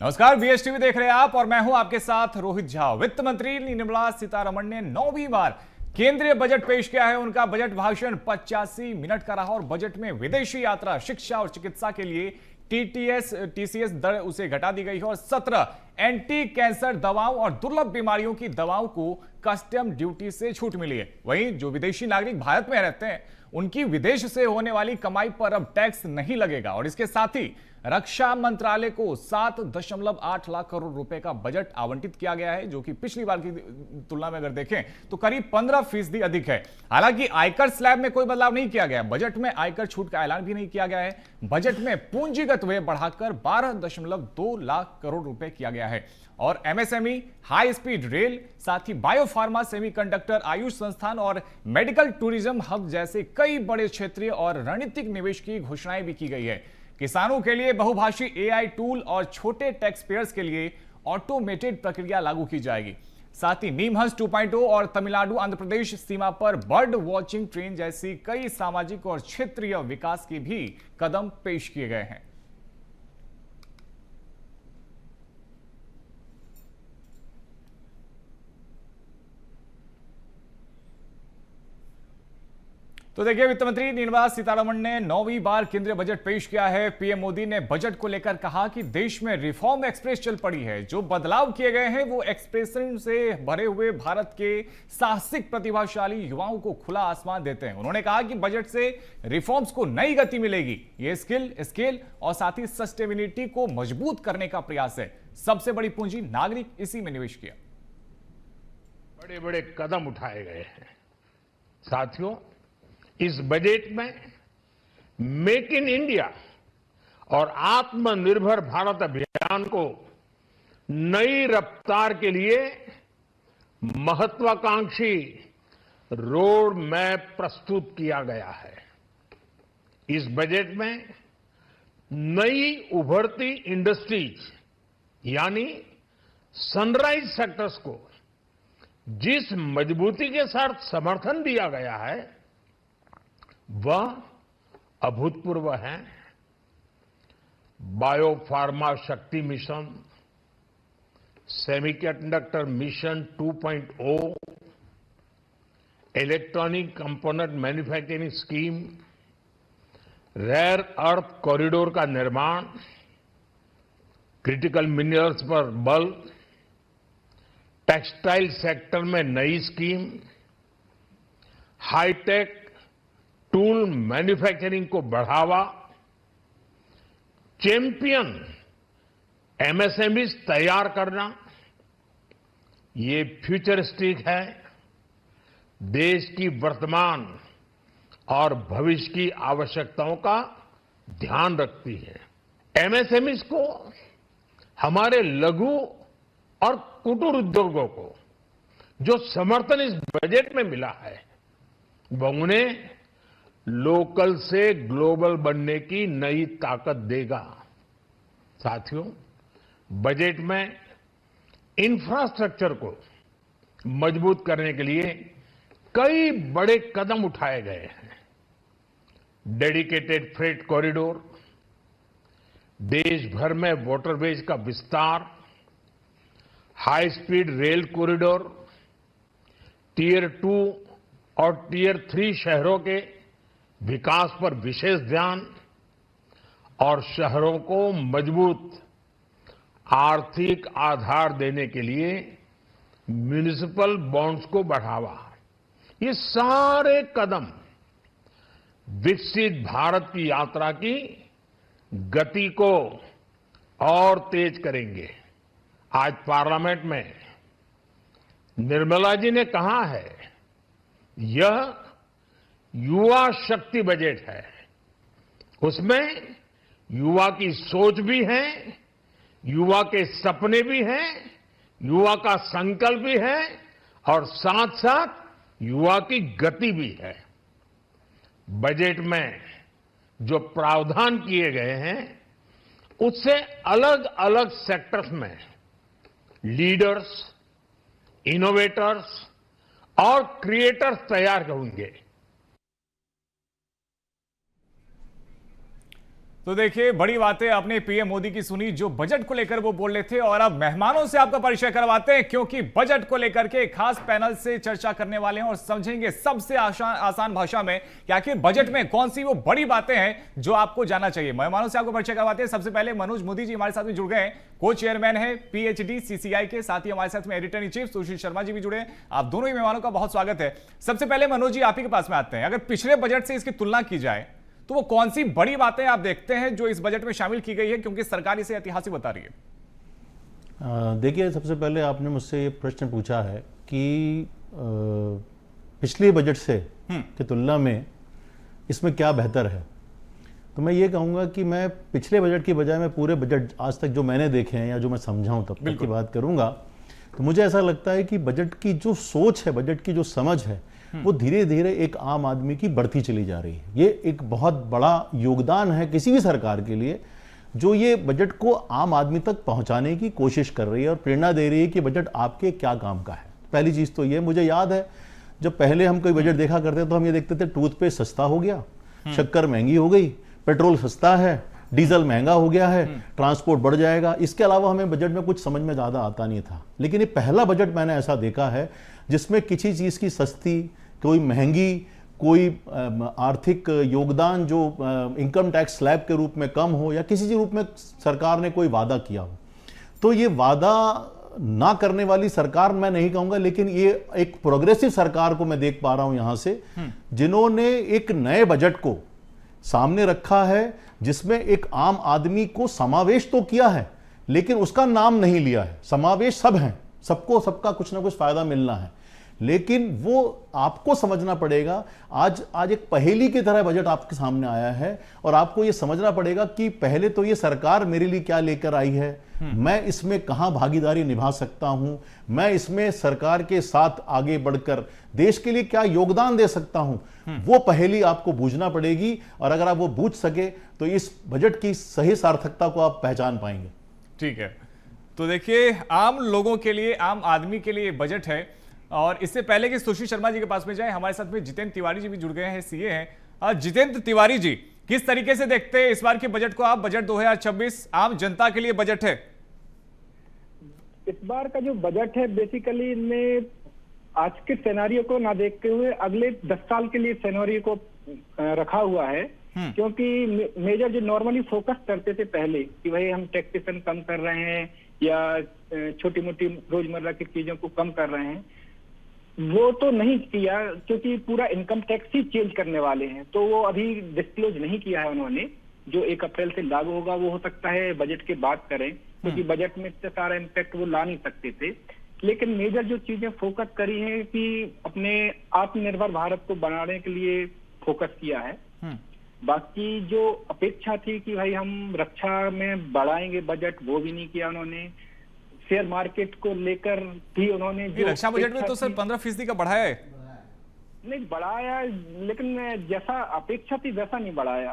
नमस्कार, बीएसटीवी देख रहे हैं आप और मैं हूं आपके साथ रोहित झा। वित्त मंत्री निर्मला सीतारमण ने 9वीं बार केंद्रीय बजट पेश किया है। उनका बजट भाषण 85 मिनट का रहा और बजट में विदेशी यात्रा, शिक्षा और चिकित्सा के लिए टीसीएस दर उसे घटा दी गई है और 17 एंटी कैंसर दवाओं और दुर्लभ बीमारियों की दवाओं को कस्टम ड्यूटी से छूट मिली है। वहीं जो विदेशी नागरिक भारत में रहते हैं उनकी विदेश से होने वाली कमाई पर अब टैक्स नहीं लगेगा और इसके साथ ही रक्षा मंत्रालय को 7.8 लाख करोड़ रुपए का बजट आवंटित किया गया है, जो कि पिछली बार की तुलना में अगर देखें तो करीब 15% अधिक है। हालांकि आयकर स्लैब में कोई बदलाव नहीं किया गया। बजट में आयकर छूट का ऐलान भी नहीं किया गया है। बजट में पूंजीगत व्यय बढ़ाकर 12.2 लाख करोड़ रुपए किया गया है और एमएसएमई, हाई स्पीड रेल, साथ ही बायोफार्मा, सेमीकंडक्टर, आयुष संस्थान और मेडिकल टूरिज्म हब जैसे कई बड़े क्षेत्रीय और रणनीतिक निवेश की घोषणाएं भी की गई है। किसानों के लिए बहुभाषी एआई टूल और छोटे टैक्स पेयर्स के लिए ऑटोमेटेड प्रक्रिया लागू की जाएगी। साथ ही नीमहंस 2.0 और तमिलनाडु आंध्र प्रदेश सीमा पर बर्ड वॉचिंग ट्रेन जैसी कई सामाजिक और क्षेत्रीय विकास के भी कदम पेश किए गए हैं। तो देखिए, वित्त मंत्री निर्मला सीतारमण ने 9वीं बार केंद्रीय बजट पेश किया है। पीएम मोदी ने बजट को लेकर कहा कि देश में रिफॉर्म एक्सप्रेस चल पड़ी है। जो बदलाव किए गए हैं वो एक्सप्रेशन से भरे हुए भारत के साहसिक प्रतिभाशाली युवाओं को खुला आसमान देते हैं। उन्होंने कहा कि बजट से रिफॉर्म्स को नई गति मिलेगी। ये स्केल और साथ ही सस्टेनेबिलिटी को मजबूत करने का प्रयास है। सबसे बड़ी पूंजी नागरिक इसी में निवेश किया। बड़े बड़े कदम उठाए गए हैं। साथियों, इस बजट में मेक इन इंडिया और आत्मनिर्भर भारत अभियान को नई रफ्तार के लिए महत्वाकांक्षी रोड मैप प्रस्तुत किया गया है। इस बजट में नई उभरती इंडस्ट्रीज यानी सनराइज सेक्टर्स को जिस मजबूती के साथ समर्थन दिया गया है वह अभूतपूर्व है। बायोफार्मा शक्ति mission, semiconductor mission 2.0, electronic component manufacturing scheme, rare earth corridor का निर्माण, क्रिटिकल मिनरल्स पर बल, टेक्सटाइल सेक्टर में नई स्कीम, हाईटेक टूल मैन्युफैक्चरिंग को बढ़ावा, चैंपियन एमएसएमईज तैयार करना, ये फ्यूचरिस्टिक है, देश की वर्तमान और भविष्य की आवश्यकताओं का ध्यान रखती है। एमएसएमईज को, हमारे लघु और कुटीर उद्योगों को जो समर्थन इस बजट में मिला है वह उन्हें लोकल से ग्लोबल बनने की नई ताकत देगा। साथियों, बजट में इंफ्रास्ट्रक्चर को मजबूत करने के लिए कई बड़े कदम उठाए गए हैं। डेडिकेटेड फ्रेट कॉरिडोर, देश भर में वाटरवेज का विस्तार, high speed rail corridor, tier 2 और टियर 3 शहरों के विकास पर विशेष ध्यान और शहरों को मजबूत आर्थिक आधार देने के लिए म्युनिसिपल बॉन्ड्स को बढ़ावा। ये सारे कदम विकसित भारत की यात्रा की गति को और तेज करेंगे। आज पार्लियामेंट में निर्मला जी ने कहा है, यह युवा शक्ति बजट है। उसमें युवा की सोच भी है, युवा के सपने भी हैं, युवा का संकल्प भी है और साथ साथ युवा की गति भी है। बजट में जो प्रावधान किए गए हैं उससे अलग अलग सेक्टर्स में लीडर्स, इनोवेटर्स और क्रिएटर्स तैयार होंगे। तो देखिए, बड़ी बातें आपने पीएम मोदी की सुनी, जो बजट को लेकर वो बोल रहे थे। और अब मेहमानों से आपका परिचय करवाते हैं, क्योंकि बजट को लेकर के खास पैनल से चर्चा करने वाले हैं और समझेंगे सबसे आसान भाषा में कि आखिर बजट में कौन सी वो बड़ी बातें हैं जो आपको जानना चाहिए। मेहमानों से आपको परिचय करवाते हैं। सबसे पहले मनोज मोदी जी हमारे साथ में जुड़ गए हैं, को चेयरमैन है PhD CCI के, साथ ही हमारे साथ में editor in chief Sushil Sharma ji भी जुड़े हैं। आप दोनों ही मेहमानों का बहुत स्वागत है। सबसे पहले मनोज जी, आप ही के पास में आते हैं। अगर पिछले बजट से इसकी तुलना की जाए तो वो कौन सी बड़ी बातें आप देखते हैं जो इस बजट में शामिल की गई है, क्योंकि सरकार इसे ऐतिहासिक बता रही है? देखिए, सबसे पहले आपने मुझसे ये प्रश्न पूछा है कि पिछले बजट से की तुलना में इसमें क्या बेहतर है। तो मैं ये कहूँगा कि मैं पिछले बजट की बजाय मैं पूरे बजट आज तक जो मैंने देखे हैं या जो मैं समझा हूँ तब तक की बात करूँगा। तो मुझे ऐसा लगता है कि बजट की जो सोच है, बजट की जो समझ है, वो धीरे धीरे एक आम आदमी की बढ़ती चली जा रही है। ये एक बहुत बड़ा योगदान है किसी भी सरकार के लिए, जो ये बजट को आम आदमी तक पहुंचाने की कोशिश कर रही है और प्रेरणा दे रही है कि बजट आपके क्या काम का है। पहली चीज़ तो ये, मुझे याद है जब पहले हम कोई बजट देखा करते तो हम ये देखते थे टूथपेस्ट सस्ता हो गया, शक्कर महंगी हो गई, पेट्रोल सस्ता है, डीजल महंगा हो गया है, ट्रांसपोर्ट बढ़ जाएगा। इसके अलावा हमें बजट में कुछ समझ में ज़्यादा आता नहीं था। लेकिन ये पहला बजट मैंने ऐसा देखा है जिसमें किसी चीज़ की सस्ती, कोई महंगी, कोई आर्थिक योगदान जो इनकम टैक्स स्लैब के रूप में कम हो या किसी रूप में सरकार ने कोई वादा किया हो। तो ये वादा ना करने वाली सरकार मैं नहीं कहूँगा, लेकिन ये एक प्रोग्रेसिव सरकार को मैं देख पा रहा हूँ यहाँ से, जिन्होंने एक नए बजट को सामने रखा है जिसमें एक आम आदमी को समावेश तो किया है लेकिन उसका नाम नहीं लिया है। समावेश सब हैं, सबको सबका कुछ ना कुछ फायदा मिलना है, लेकिन वो आपको समझना पड़ेगा। आज एक पहेली की तरह बजट आपके सामने आया है और आपको ये समझना पड़ेगा कि पहले तो ये सरकार मेरे लिए क्या लेकर आई है, मैं इसमें कहां भागीदारी निभा सकता हूं, मैं इसमें सरकार के साथ आगे बढ़कर देश के लिए क्या योगदान दे सकता हूं, वो पहेली आपको बूझना पड़ेगी। और अगर आप वो बूझ सके तो इस बजट की सही सार्थकता को आप पहचान पाएंगे। ठीक है, तो देखिए, आम लोगों के लिए, आम आदमी के लिए बजट है। और इससे पहले कि सुशील शर्मा जी के पास में जाए, हमारे साथ में जितेंद्र तिवारी जी भी जुड़ गए हैं, सीए हैं। जितेंद्र तिवारी जी, किस तरीके से देखते हैं इस बार के बजट को आप? बजट 2026 आम जनता के लिए बजट है। इस बार का जो बजट है बेसिकली इनमें आज के सिनेरियो को ना देखते हुए अगले 10 साल के लिए सिनेरियो को रखा हुआ है। क्योंकि मेजर जो नॉर्मली फोकस करते थे पहले कि भाई हम टैक्सेशन कम कर रहे हैं या छोटी मोटी रोजमर्रा की चीजों को कम कर रहे हैं, वो तो नहीं किया, क्योंकि पूरा इनकम टैक्स ही चेंज करने वाले हैं। तो वो अभी डिस्क्लोज नहीं किया है उन्होंने। जो 1 अप्रैल से लागू होगा वो हो सकता है बजट के बाद करें, क्योंकि बजट में इतना सारा इम्पैक्ट वो ला नहीं सकते थे। लेकिन मेजर जो चीजें फोकस करी है कि अपने आत्मनिर्भर भारत को बनाने के लिए फोकस किया है। बाकी जो अपेक्षा थी कि भाई हम रक्षा में बढ़ाएंगे बजट, वो भी नहीं किया उन्होंने। शेयर मार्केट को लेकर भी उन्होंने जो रक्षा बजट में तो सर 15% का बढ़ाया है। नहीं बढ़ाया, लेकिन जैसा अपेक्षा थी वैसा नहीं बढ़ाया।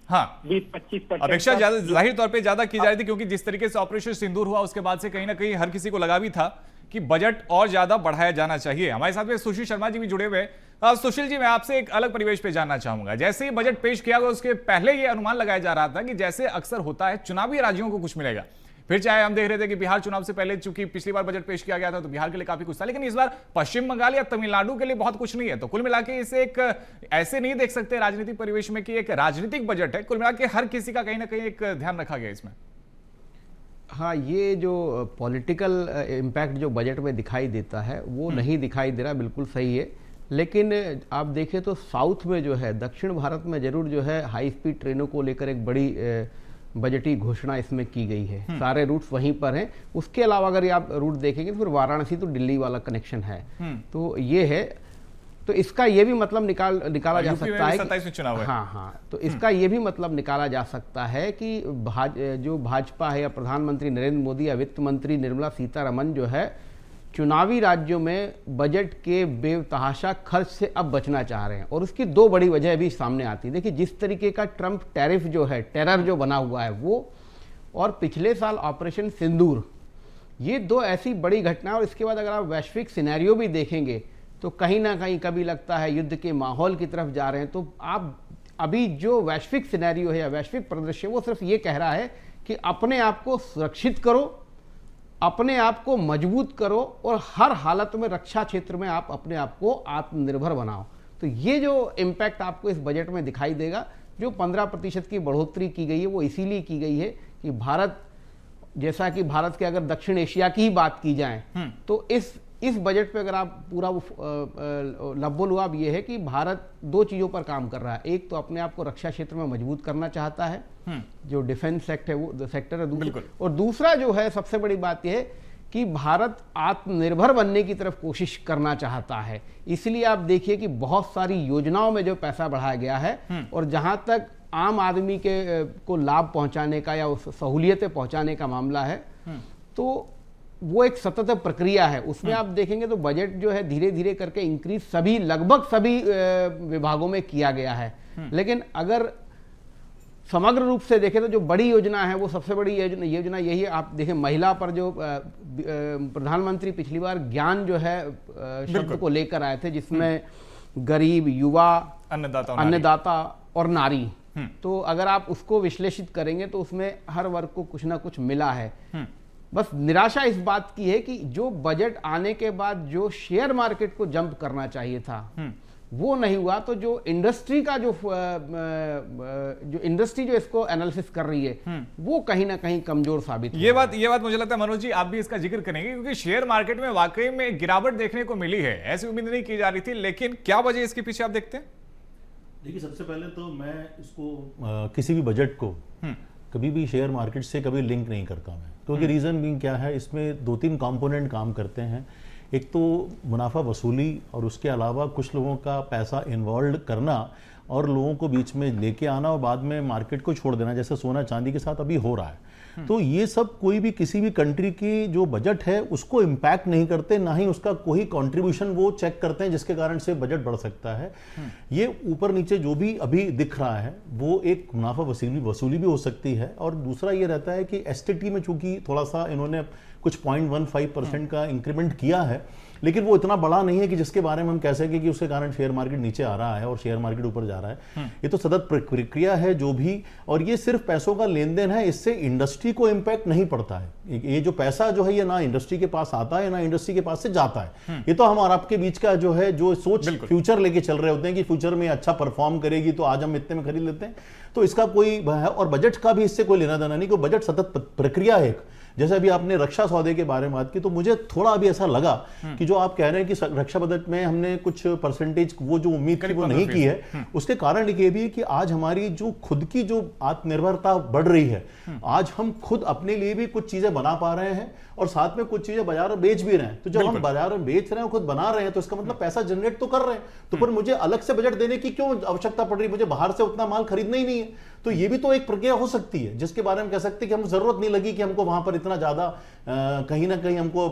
हाँ, 20-25% अपेक्षा ज्यादा जाहिर तौर पे ज्यादा की जा रही थी, क्योंकि जिस तरीके से ऑपरेशन सिंदूर हुआ उसके बाद से कहीं ना कहीं हर किसी को लगा भी था कि बजट और ज्यादा बढ़ाया जाना चाहिए। हमारे साथ में सुशील शर्मा जी भी जुड़े हुए। सुशील जी, मैं आपसे एक अलग परिवेश पे जानना चाहूंगा। जैसे ही बजट पेश किया गया उसके पहले ये अनुमान लगाया जा रहा था कि जैसे अक्सर होता है चुनावी राज्यों को कुछ मिलेगा। फिर चाहे हम देख रहे थे कि बिहार चुनाव से पहले, चूंकि पिछली बार बजट पेश किया गया था तो बिहार के लिए काफी कुछ था, लेकिन इस बार पश्चिम बंगाल या तमिलनाडु के लिए बहुत कुछ नहीं है। तो कुल मिला के इसे एक ऐसे नहीं देख सकते राजनीतिक परिवेश में कि एक राजनीतिक बजट है। कुल मिला के हर किसी का कहीं ना कहीं एक ध्यान रखा गया इसमें। हाँ, ये जो पॉलिटिकल इम्पैक्ट जो बजट में दिखाई देता है वो नहीं दिखाई दे रहा, बिल्कुल सही है। लेकिन आप देखें तो साउथ में जो है, दक्षिण भारत में जरूर जो है हाई स्पीड ट्रेनों को लेकर एक बड़ी बजटी घोषणा इसमें की गई है। सारे रूट्स वहीं पर हैं। उसके अलावा अगर आप रूट देखेंगे तो फिर वाराणसी तो दिल्ली वाला कनेक्शन है। तो ये है, तो इसका ये भी मतलब निकाला जा सकता है 27 में चुनाव है। हाँ, तो इसका ये भी मतलब निकाला जा सकता है कि जो भाजपा है या प्रधानमंत्री नरेंद्र मोदी या वित्त मंत्री निर्मला सीतारमन जो है, चुनावी राज्यों में बजट के बेतहाशा खर्च से अब बचना चाह रहे हैं। और उसकी 2 बड़ी वजह भी सामने आती है। देखिए, जिस तरीके का ट्रंप टैरिफ जो है, टेरर जो बना हुआ है वो, और पिछले साल ऑपरेशन सिंदूर, ये 2 ऐसी बड़ी घटना। और इसके बाद अगर आप वैश्विक सिनेरियो भी देखेंगे तो कहीं ना कहीं कभी लगता है युद्ध के माहौल की तरफ जा रहे हैं। तो आप अभी जो वैश्विक सिनेरियो है या वैश्विक परिदृश्य वो सिर्फ ये कह रहा है कि अपने आप को सुरक्षित करो, अपने आप को मजबूत करो और हर हालत में रक्षा क्षेत्र में आप अपने आप को आत्मनिर्भर बनाओ। तो ये जो इम्पैक्ट आपको इस बजट में दिखाई देगा, जो 15% की बढ़ोतरी की गई है वो इसीलिए की गई है कि भारत, जैसा कि भारत के अगर दक्षिण एशिया की ही बात की जाए तो इस बजट पे अगर आप पूरा लब्बो-लुआब ये है कि भारत दो चीज़ों पर काम कर रहा है। एक तो अपने आप को रक्षा क्षेत्र में मजबूत करना चाहता है, जो डिफेंस सेक्टर है, और दूसरा जो है सबसे बड़ी बात यह है कि भारत आत्मनिर्भर बनने की तरफ कोशिश करना चाहता है। इसलिए आप देखिए कि बहुत सारी योजनाओं में जो पैसा बढ़ाया गया है और जहां तक आम आदमी को लाभ पहुंचाने का या सहूलियतें पहुंचाने का मामला है तो वो एक सतत प्रक्रिया है। उसमें आप देखेंगे तो बजट जो है धीरे धीरे करके इंक्रीज लगभग सभी विभागों में किया गया है। लेकिन अगर समग्र रूप से देखें तो जो बड़ी योजना है वो सबसे बड़ी योजना यही है। आप देखें महिला पर जो प्रधानमंत्री पिछली बार ज्ञान जो है शब्द को लेकर आए थे, जिसमें गरीब, युवा, अन्नदाता और नारी, तो अगर आप उसको विश्लेषित करेंगे तो उसमें हर वर्ग को कुछ ना कुछ मिला है। बस निराशा इस बात की है कि जो बजट आने के बाद जो शेयर मार्केट को जंप करना चाहिए था वो नहीं हुआ। तो जो इंडस्ट्री का जो इंडस्ट्री जो इसको एनालिसिस कर रही है वो कहीं ना कहीं कमजोर साबित ये बात मुझे लगता है मनोज जी आप भी इसका जिक्र करेंगे, क्योंकि शेयर मार्केट में वाकई में गिरावट देखने को मिली है। ऐसी उम्मीद नहीं की जा रही थी, लेकिन क्या वजह इसके पीछे आप देखते हैं? देखिए, सबसे पहले तो मैं इसको किसी भी बजट को कभी भी शेयर मार्केट से कभी लिंक नहीं करता मैं, क्योंकि रीज़न भी क्या है, इसमें 2-3 कंपोनेंट काम करते हैं। एक तो मुनाफा वसूली और उसके अलावा कुछ लोगों का पैसा इन्वॉल्व करना और लोगों को बीच में लेके आना और बाद में मार्केट को छोड़ देना, जैसे सोना चांदी के साथ अभी हो रहा है। तो ये सब कोई भी किसी भी कंट्री की जो बजट है उसको इम्पैक्ट नहीं करते, ना ही उसका कोई कंट्रीब्यूशन वो चेक करते हैं जिसके कारण से बजट बढ़ सकता है। ये ऊपर नीचे जो भी अभी दिख रहा है वो एक मुनाफा वसूली भी हो सकती है। और दूसरा ये रहता है कि एसटीटी में चूंकि थोड़ा सा इन्होंने कुछ 0.15% का इंक्रीमेंट किया है, लेकिन वो इतना बड़ा नहीं है कि जिसके बारे में हम कह सकें कि उसके कारण शेयर मार्केट नीचे आ रहा है और शेयर मार्केट ऊपर जा रहा है। ये तो सतत प्रक्रिया है जो भी, और ये सिर्फ पैसों का लेन देन है, इससे इंडस्ट्री को इम्पैक्ट नहीं पड़ता है। ये जो पैसा जो है ये ना इंडस्ट्री के पास आता है ना इंडस्ट्री के पास से जाता है। ये तो हम और आपके बीच का जो है जो सोच फ्यूचर लेके चल रहे होते हैं कि फ्यूचर में अच्छा परफॉर्म करेगी तो आज हम इतने में खरीद लेते हैं, तो इसका कोई है। और बजट का भी इससे कोई लेना देना नहीं, कोई बजट सतत प्रक्रिया है। जैसे अभी आपने रक्षा सौदे के बारे में बात की, तो मुझे थोड़ा अभी ऐसा लगा कि जो आप कह रहे हैं कि रक्षा बजट में हमने कुछ परसेंटेज वो जो उम्मीद थी वो नहीं की है, उसके कारण ये भी है कि आज हमारी जो खुद की जो आत्मनिर्भरता बढ़ रही है, आज हम खुद अपने लिए भी कुछ चीजें बना पा रहे हैं और साथ में कुछ चीजें बाजार में बेच भी रहे हैं। तो जब हम बाजार में बेच रहे हैं, खुद बना रहे हैं, तो इसका मतलब पैसा जनरेट तो कर रहे हैं। तो फिर मुझे अलग से बजट देने की क्यों आवश्यकता पड़ रही है? मुझे बाहर से उतना माल खरीदना ही नहीं है। तो ये भी तो एक प्रक्रिया हो सकती है जिसके बारे में कह सकते हैं कि हम जरूरत नहीं लगी कि हमको वहां पर इतना ज्यादा कहीं ना कहीं हमको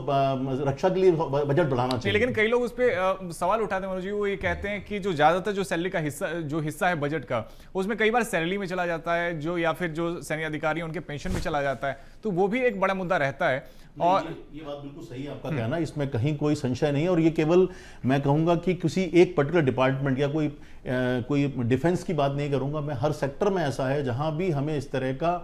रक्षा के लिए बजट बढ़ाना चाहिए। लेकिन कई लोग उस पर सवाल उठाते हैं मनोज जी, वो ये कहते हैं कि जो ज्यादातर जो सैलरी का हिस्सा है बजट का, उसमें कई बार सैलरी में चला जाता है, जो या फिर जो सैन्य अधिकारी उनके पेंशन में चला जाता है, तो वो भी एक बड़ा मुद्दा रहता है। और ये बात बिल्कुल सही है आपका कहना, इसमें कहीं कोई संशय नहीं है। और ये केवल मैं कहूंगा कि किसी एक पर्टिकुलर डिपार्टमेंट या कोई डिफेंस की बात नहीं करूंगा, मैं हर सेक्टर में ऐसा है जहां भी हमें इस तरह का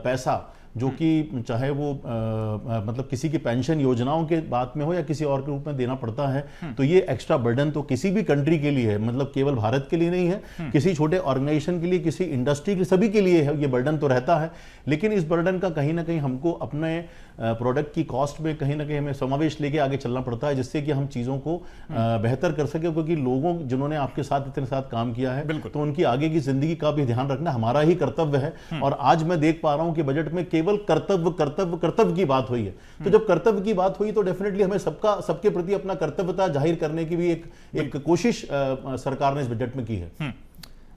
पैसा, जो कि चाहे वो मतलब किसी की पेंशन योजनाओं के बात में हो या किसी और के रूप में देना पड़ता है, तो ये एक्स्ट्रा बर्डन तो किसी भी कंट्री के लिए है, मतलब केवल भारत के लिए नहीं है, किसी छोटे ऑर्गेनाइजेशन के लिए, किसी इंडस्ट्री के, सभी के लिए है, ये बर्डन तो रहता है। लेकिन इस बर्डन का कहीं ना कहीं हमको अपने प्रोडक्ट की कॉस्ट में कहीं ना कहीं हमें समावेश लेके आगे चलना पड़ता है, जिससे कि हम चीज़ों को बेहतर कर सके। क्योंकि लोगों जिन्होंने आपके साथ इतने साथ काम किया है, तो उनकी आगे की जिंदगी का भी ध्यान रखना हमारा ही कर्तव्य है। और आज मैं देख पा रहा हूं कि बजट में केवल कर्तव्य की बात हुई है। तो जब कर्तव्य की बात हुई तो डेफिनेटली हमें सबके प्रति अपना कर्तव्यता जाहिर करने की भी एक कोशिश सरकार ने इस बजट में की है।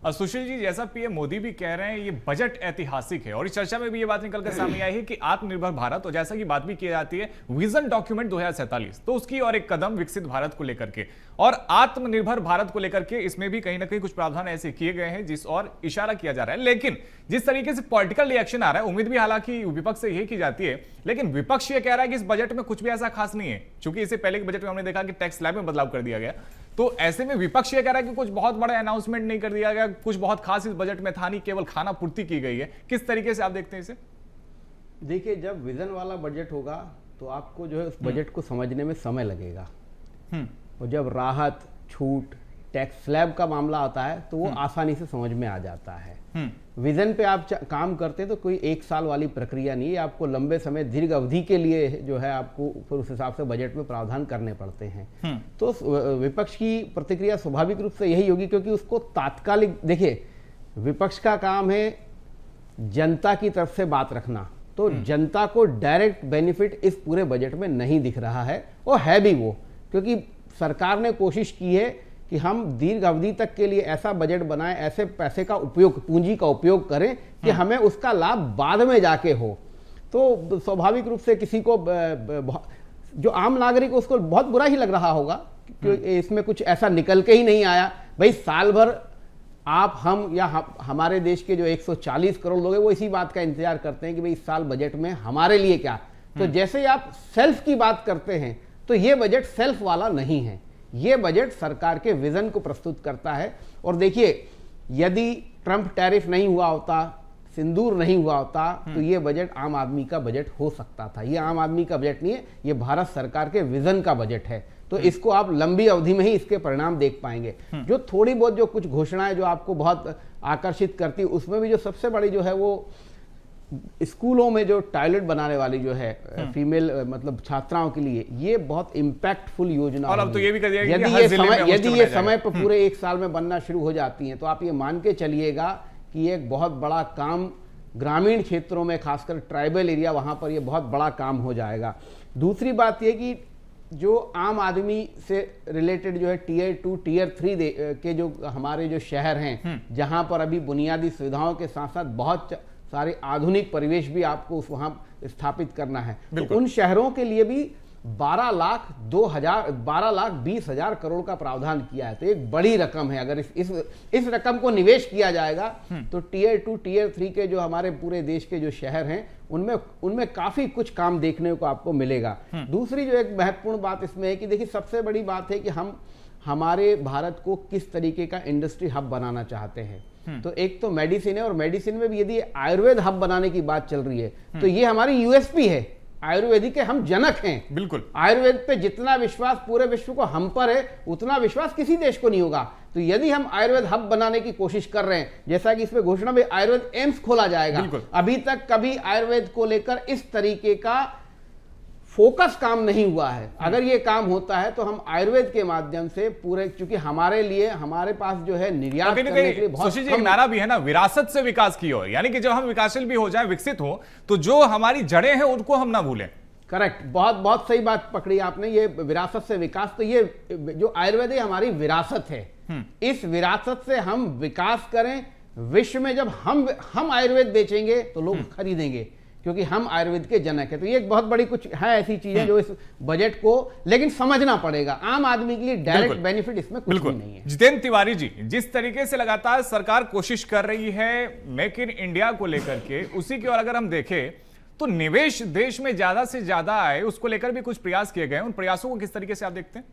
सुशील जी, जैसा पीएम मोदी भी कह रहे हैं, ये बजट ऐतिहासिक है और इस चर्चा में भी ये बात निकल कर सामने आई है कि आत्मनिर्भर भारत, और जैसा कि बात भी की जाती है विजन डॉक्यूमेंट 2047, तो उसकी और एक कदम विकसित भारत को लेकर के और आत्मनिर्भर भारत को लेकर के इसमें भी कहीं ना कहीं कुछ प्रावधान ऐसे किए गए हैं जिस और इशारा किया जा रहा है। लेकिन जिस तरीके से पॉलिटिकल रिएक्शन आ रहा है, उम्मीद भी हालांकि विपक्ष से यही की जाती है, लेकिन विपक्ष ये कह रहा है कि इस बजट में कुछ भी ऐसा खास नहीं है, क्योंकि इससे पहले के बजट में हमने देखा कि टैक्स स्लैब में बदलाव कर दिया गया। तो ऐसे में विपक्ष ये कह रहा है कि कुछ बहुत बड़ा अनाउंसमेंट नहीं कर दिया गया, कुछ बहुत खास इस बजट में था नहीं, केवल खाना पूर्ति की गई है। किस तरीके से आप देखते हैं इसे? देखिए, जब विजन वाला बजट होगा तो आपको जो है उस बजट को समझने में समय लगेगा, और जब राहत, छूट, टैक्स स्लैब का मामला आता है तो वो आसानी से समझ में आ जाता है। विजन पे आप काम करते हैं तो कोई एक साल वाली प्रक्रिया नहीं है, आपको लंबे समय दीर्घ अवधि के लिए जो है आपको फिर उस हिसाब से बजट में प्रावधान करने पड़ते हैं। तो विपक्ष की प्रतिक्रिया स्वाभाविक रूप से यही होगी, क्योंकि उसको तात्कालिक, देखिए विपक्ष का काम है जनता की तरफ से बात रखना, तो जनता को डायरेक्ट बेनिफिट इस पूरे बजट में नहीं दिख रहा है, और है भी वो, क्योंकि सरकार ने कोशिश की है कि हम दीर्घ अवधि तक के लिए ऐसा बजट बनाएं, ऐसे पैसे का उपयोग, पूंजी का उपयोग करें कि हमें उसका लाभ बाद में जाके हो। तो स्वाभाविक रूप से किसी को जो आम नागरिक उसको बहुत बुरा ही लग रहा होगा कि इसमें कुछ ऐसा निकल के ही नहीं आया। भाई साल भर आप, हम या हमारे देश के जो 140 करोड़ लोग हैं वो इसी बात का इंतजार करते हैं कि भाई इस साल बजट में हमारे लिए क्या। तो जैसे ही आप सेल्फ की बात करते हैं तो ये बजट सेल्फ वाला नहीं है, ये बजट सरकार के विजन को प्रस्तुत करता है। और देखिए, यदि ट्रंप टैरिफ नहीं हुआ होता, सिंदूर नहीं हुआ होता, तो ये बजट आम आदमी का बजट हो सकता था। ये आम आदमी का बजट नहीं है, ये भारत सरकार के विजन का बजट है। तो इसको आप लंबी अवधि में ही इसके परिणाम देख पाएंगे। जो थोड़ी बहुत जो कुछ घोषणाएं जो आपको बहुत आकर्षित करती, उसमें भी जो सबसे बड़ी जो है वो स्कूलों में जो टॉयलेट बनाने वाली जो है फीमेल मतलब छात्राओं के लिए, ये बहुत इम्पैक्टफुल योजना। और अब तो ये भी कर दिया गया कि यदि हर ये जिले में समय, हॉस्टल यदि ये बनाया समय पर पूरे एक साल में बनना शुरू हो जाती हैं, तो आप ये मान के चलिएगा कि ये एक बहुत बड़ा काम ग्रामीण क्षेत्रों में, खासकर ट्राइबल एरिया, वहां पर ये बहुत बड़ा काम हो जाएगा। दूसरी बात ये कि जो आम आदमी से रिलेटेड जो है टीयर 2, टीयर 3 के जो हमारे जो शहर हैं, जहां पर अभी बुनियादी सुविधाओं के साथ साथ बहुत सारे आधुनिक परिवेश भी आपको वहां स्थापित करना है, तो उन शहरों के लिए भी 12,20,000 करोड़ का प्रावधान किया है। तो एक बड़ी रकम है। अगर इस रकम को निवेश किया जाएगा तो टीयर 2, टीयर 3 के जो हमारे पूरे देश के जो शहर हैं उनमें काफी कुछ काम देखने को आपको मिलेगा। दूसरी जो एक महत्वपूर्ण बात इसमें है कि देखिए, सबसे बड़ी बात है कि हम हमारे भारत को किस तरीके का इंडस्ट्री हब बनाना चाहते हैं। तो एक तो मेडिसिन है, और मेडिसिन में भी यदि आयुर्वेद हब बनाने की बात चल रही है तो ये हमारी यूएसपी है। आयुर्वेदिक के हम जनक हैं। बिल्कुल, आयुर्वेद पे जितना विश्वास पूरे विश्व को हम पर है, उतना विश्वास किसी देश को नहीं होगा। तो यदि हम आयुर्वेद हब बनाने की कोशिश कर रहे हैं, जैसा कि इसमें घोषणा में आयुर्वेद एम्स खोला जाएगा, अभी तक कभी आयुर्वेद को लेकर इस तरीके का फोकस काम नहीं हुआ है। अगर ये काम होता है तो हम आयुर्वेद के माध्यम से पूरे, क्योंकि हमारे लिए, हमारे पास जो है निर्यात करने के लिए बहुत सुशील जी एक नारा भी है ना, विरासत से विकास की ओर, यानी कि जब हम विकासशील भी हो जाए, विकसित हो, तो जो हमारी जड़ें हैं उनको हम ना भूलें। करेक्ट, बहुत बहुत सही बात पकड़ी आपने। ये विरासत से विकास, तो ये जो आयुर्वेद है हमारी विरासत है। इस विरासत से हम विकास करें। विश्व में जब हम आयुर्वेद बेचेंगे तो लोग खरीदेंगे, क्योंकि हम आयुर्वेद के जनक है। तो ये एक बहुत बड़ी कुछ है ऐसी चीजें जो इस बजट को लेकिन समझना पड़ेगा। आम आदमी के लिए डायरेक्ट बेनिफिट इसमें कुछ भी नहीं है। जितेंद्र तिवारी जी, जिस तरीके से लगातार सरकार कोशिश कर रही है मेक इन इंडिया को लेकर के, उसी की ओर अगर हम देखें तो निवेश देश में ज्यादा से ज्यादा आए, उसको लेकर भी कुछ प्रयास किए गए। उन प्रयासों को किस तरीके से आप देखते हैं?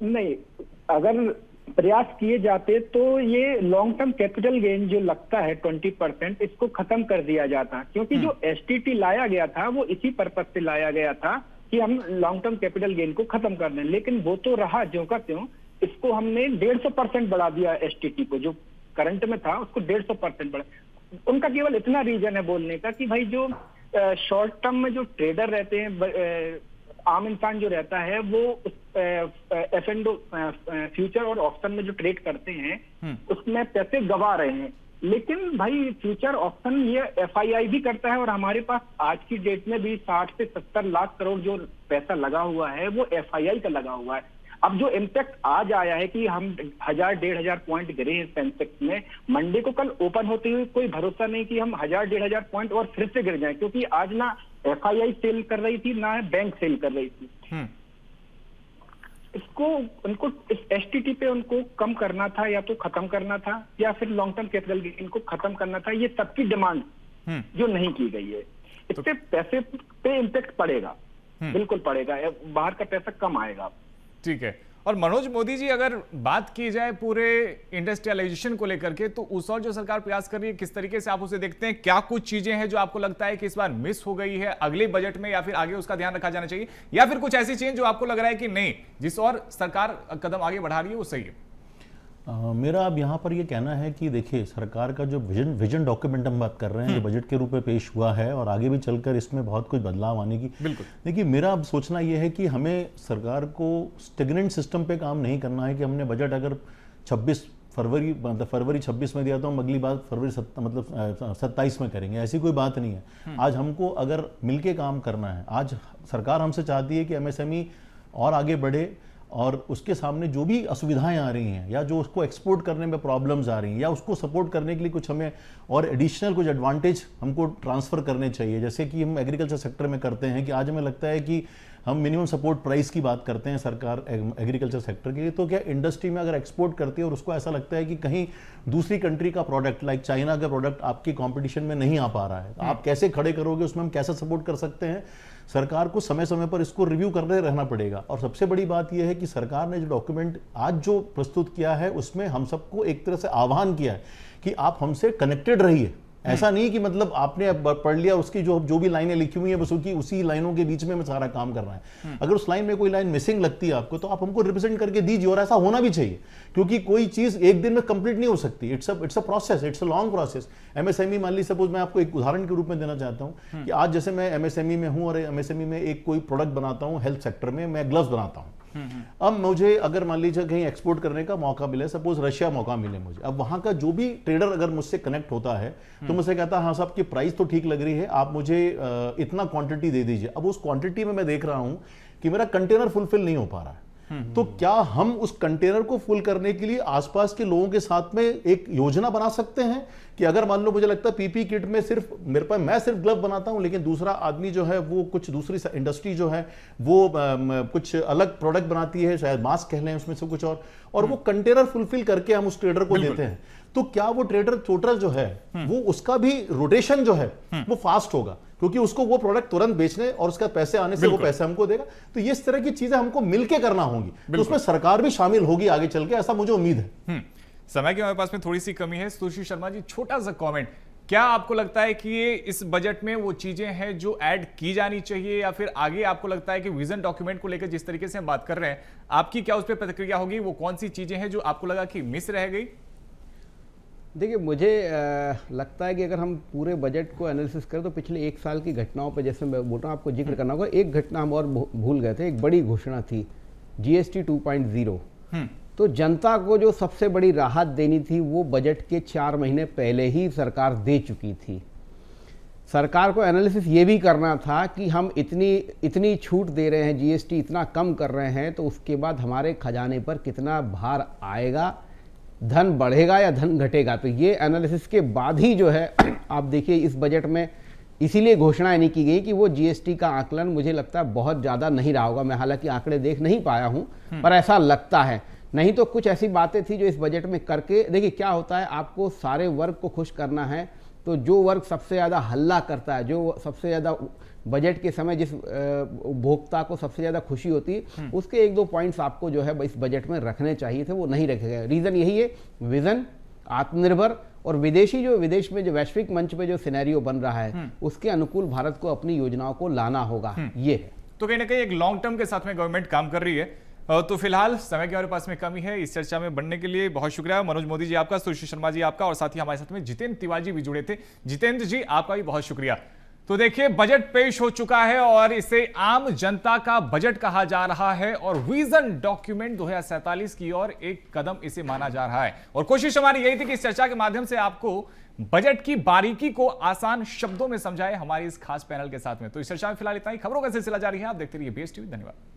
नहीं, अगर प्रयास किए जाते तो ये लॉन्ग टर्म कैपिटल गेन जो लगता है 20%, इसको खत्म कर दिया जाता, क्योंकि जो एसटीटी लाया गया था वो इसी पर्पज से लाया गया था कि हम लॉन्ग टर्म कैपिटल गेन को खत्म कर दें। लेकिन वो तो रहा ज्यों का त्यों। इसको हमने 150% बढ़ा दिया। एसटीटी को जो करंट में था उसको 150% बढ़ा। उनका केवल इतना रीजन है बोलने का कि भाई जो शॉर्ट टर्म में जो ट्रेडर रहते हैं, आम इंसान जो रहता है, वो एफएनडो फ्यूचर और ऑप्शन में जो ट्रेड करते हैं उसमें पैसे गवा रहे हैं। लेकिन भाई फ्यूचर ऑप्शन ये एफआईआई भी करता है, और हमारे पास आज की डेट में भी 60 से 70 लाख करोड़ जो पैसा लगा हुआ है वो एफआईआई का लगा हुआ है। अब जो इम्पैक्ट आज आया है कि हम 1000-1500 पॉइंट गिरे हैं सेंसेक्स में, मंडे को कल ओपन होते हुए कोई भरोसा नहीं कि हम 1000-1500 पॉइंट और फिर से गिर जाएं, क्योंकि आज ना एफआईआई सेल कर रही थी ना बैंक सेल कर रही थी। इसको उनको इस एसटीटी पे उनको कम करना था, या तो खत्म करना था, या फिर लॉन्ग टर्म कैपिटल गेन को खत्म करना था। ये सबकी डिमांड जो नहीं की गई है, इससे पैसे पे इम्पैक्ट पड़ेगा, बिल्कुल पड़ेगा। बाहर का पैसा कम आएगा। ठीक है, और मनोज मोदी जी, अगर बात की जाए पूरे इंडस्ट्रियलाइजेशन को लेकर के, तो उस और जो सरकार प्रयास कर रही है, किस तरीके से आप उसे देखते हैं? क्या कुछ चीजें हैं जो आपको लगता है कि इस बार मिस हो गई है अगले बजट में, या फिर आगे उसका ध्यान रखा जाना चाहिए, या फिर कुछ ऐसी चीजें जो आपको लग रहा है कि नहीं, जिस और सरकार कदम आगे बढ़ा रही है वो सही है? मेरा अब यहाँ पर ये कहना है कि देखिए, सरकार का जो विजन डॉक्यूमेंट हम बात कर रहे हैं, जो बजट के रूप में पेश हुआ है और आगे भी चलकर इसमें बहुत कुछ बदलाव आने की, बिल्कुल। देखिए, मेरा अब सोचना ये है कि हमें सरकार को स्टेगनेंट सिस्टम पे काम नहीं करना है कि हमने बजट अगर 26 फरवरी मतलब फरवरी 26 में दिया तो हम अगली बार फरवरी 27 में करेंगे, ऐसी कोई बात नहीं है। आज हमको अगर मिलके काम करना है, आज सरकार हमसे चाहती है कि एमएसएमई और आगे बढ़े और उसके सामने जो भी असुविधाएं आ रही हैं या जो उसको एक्सपोर्ट करने में प्रॉब्लम्स आ रही हैं या उसको सपोर्ट करने के लिए कुछ हमें और एडिशनल कुछ एडवांटेज हमको ट्रांसफ़र करने चाहिए, जैसे कि हम एग्रीकल्चर सेक्टर में करते हैं कि आज हमें लगता है कि हम मिनिमम सपोर्ट प्राइस की बात करते हैं सरकार एग्रीकल्चर सेक्टर के लिए, तो क्या इंडस्ट्री में अगर एक्सपोर्ट करती है और उसको ऐसा लगता है कि कहीं दूसरी कंट्री का प्रोडक्ट लाइक चाइना का प्रोडक्ट आपकी कंपटीशन में नहीं आ पा रहा है, आप कैसे खड़े करोगे, उसमें हम कैसे सपोर्ट कर सकते हैं? सरकार को समय समय पर इसको रिव्यू करते रहना पड़ेगा। और सबसे बड़ी बात यह है कि सरकार ने जो डॉक्यूमेंट आज जो प्रस्तुत किया है उसमें हम सबको एक तरह से आह्वान किया है कि आप हमसे कनेक्टेड रहिए। ऐसा नहीं कि मतलब आपने पढ़ लिया, उसकी जो भी लाइनें लिखी हुई है बस उसी लाइनों के बीच में सारा काम करना है। अगर उस लाइन में कोई लाइन मिसिंग लगती है आपको, तो आप हमको रिप्रेजेंट करके दीजिए, और ऐसा होना भी चाहिए, क्योंकि कोई चीज एक दिन में कंप्लीट नहीं हो सकती। It's a process, it's a long process. MSME मान ली, सपोज मैं आपको एक उदाहरण के रूप में देना चाहता हूं कि आज जैसे मैं एमएसएमई में हूं और एमएसएमई में एक कोई प्रोडक्ट बनाता हूं, हेल्थ सेक्टर में मैं ग्लव्स बनाता हूं। अब मुझे अगर मान लीजिए कहीं एक्सपोर्ट करने का मौका मिले, सपोज रशिया मौका मिले मुझे, अब वहां का जो भी ट्रेडर अगर मुझसे कनेक्ट होता है तो मुझसे कहता है हाँ साहब की प्राइस तो ठीक लग रही है, आप मुझे इतना क्वांटिटी दे दीजिए। अब उस क्वांटिटी में मैं देख रहा हूं कि मेरा कंटेनर फुलफिल नहीं हो पा रहा है, तो क्या हम उस कंटेनर को फुल करने के लिए आसपास के लोगों के साथ में एक योजना बना सकते हैं कि अगर मान लो मुझे लगता है पीपी किट में सिर्फ मेरे पास, मैं सिर्फ ग्लव बनाता हूं, लेकिन दूसरा आदमी जो है वो कुछ दूसरी इंडस्ट्री जो है वो कुछ अलग प्रोडक्ट बनाती है, शायद मास्क कह लें उसमें से कुछ और वो कंटेनर फुलफिल करके हम उस ट्रेडर को देते हैं, तो क्या वो ट्रेडर टोटल जो है वो उसका भी रोटेशन जो है वो फास्ट होगा, क्योंकि उसको वो प्रोडक्ट तुरंत बेचने और उसका पैसे आने से वो पैसे हमको देगा। तो ये इस तरह की चीजें हमको मिलके करना होंगी, तो उसमें सरकार भी शामिल होगी आगे चल के, ऐसा मुझे उम्मीद है। समय की हमारे पास में थोड़ी सी कमी है। सुशील शर्मा जी, छोटा सा कमेंट, क्या आपको लगता है कि ये इस बजट में वो चीजें हैं जो ऐड की जानी चाहिए, या फिर आगे आपको लगता है कि विजन डॉक्यूमेंट को लेकर जिस तरीके से हम बात कर रहे हैं, आपकी क्या उस पर प्रतिक्रिया होगी? वो कौन सी चीजें हैं जो आपको लगा कि मिस रह गई? देखिए, मुझे लगता है कि अगर हम पूरे बजट को एनालिसिस करें तो पिछले एक साल की घटनाओं पर, जैसे मैं बोल रहा हूँ, आपको जिक्र करना होगा। एक घटना हम और भूल गए थे, एक बड़ी घोषणा थी जीएसटी 2.0। तो जनता को जो सबसे बड़ी राहत देनी थी वो बजट के 4 महीने पहले ही सरकार दे चुकी थी। सरकार को एनालिसिस ये भी करना था कि हम इतनी छूट दे रहे हैं, जीएसटी इतना कम कर रहे हैं, तो उसके बाद हमारे खजाने पर कितना भार आएगा, धन बढ़ेगा या धन घटेगा। तो ये एनालिसिस के बाद ही जो है आप देखिए इस बजट में इसीलिए घोषणा नहीं की गई कि वो जीएसटी का आकलन मुझे लगता है बहुत ज़्यादा नहीं रहा होगा। मैं हालांकि आंकड़े देख नहीं पाया हूँ, पर ऐसा लगता है। नहीं तो कुछ ऐसी बातें थी जो इस बजट में करके, देखिए क्या होता है, आपको सारे वर्ग को खुश करना है, तो जो वर्ग सबसे ज़्यादा हल्ला करता है, जो सबसे ज़्यादा बजट के समय जिस उपभोक्ता को सबसे ज़्यादा खुशी होती है, उसके 1-2 पॉइंट्स आपको जो है इस बजट में रखने चाहिए थे, वो नहीं रखे गए। रीज़न यही है, विजन, आत्मनिर्भर और विदेश में जो वैश्विक मंच पे जो सिनेरियो बन रहा है उसके अनुकूल भारत को अपनी योजनाओं को लाना होगा, ये है। तो कहीं ना कहीं एक लॉन्ग टर्म के साथ में गवर्नमेंट काम कर रही है। तो फिलहाल समय के हमारे पास में कमी है। इस चर्चा में बनने के लिए बहुत शुक्रिया मनोज मोदी जी आपका, सुशील शर्मा जी आपका, और साथ ही हमारे साथ में जितेंद्र तिवारी भी जुड़े थे। जितेंद्र जी आपका भी बहुत शुक्रिया। तो देखिए, बजट पेश हो चुका है और इसे आम जनता का बजट कहा जा रहा है और विजन डॉक्यूमेंट 2047 की ओर एक कदम इसे माना जा रहा है। और कोशिश हमारी यही थी कि इस चर्चा के माध्यम से आपको बजट की बारीकी को आसान शब्दों में समझाए हमारे इस खास पैनल के साथ में। तो इस चर्चा में फिलहाल इतना ही। खबरों का सिलसिला जारी है, आप देखते रहिए BSTV। धन्यवाद।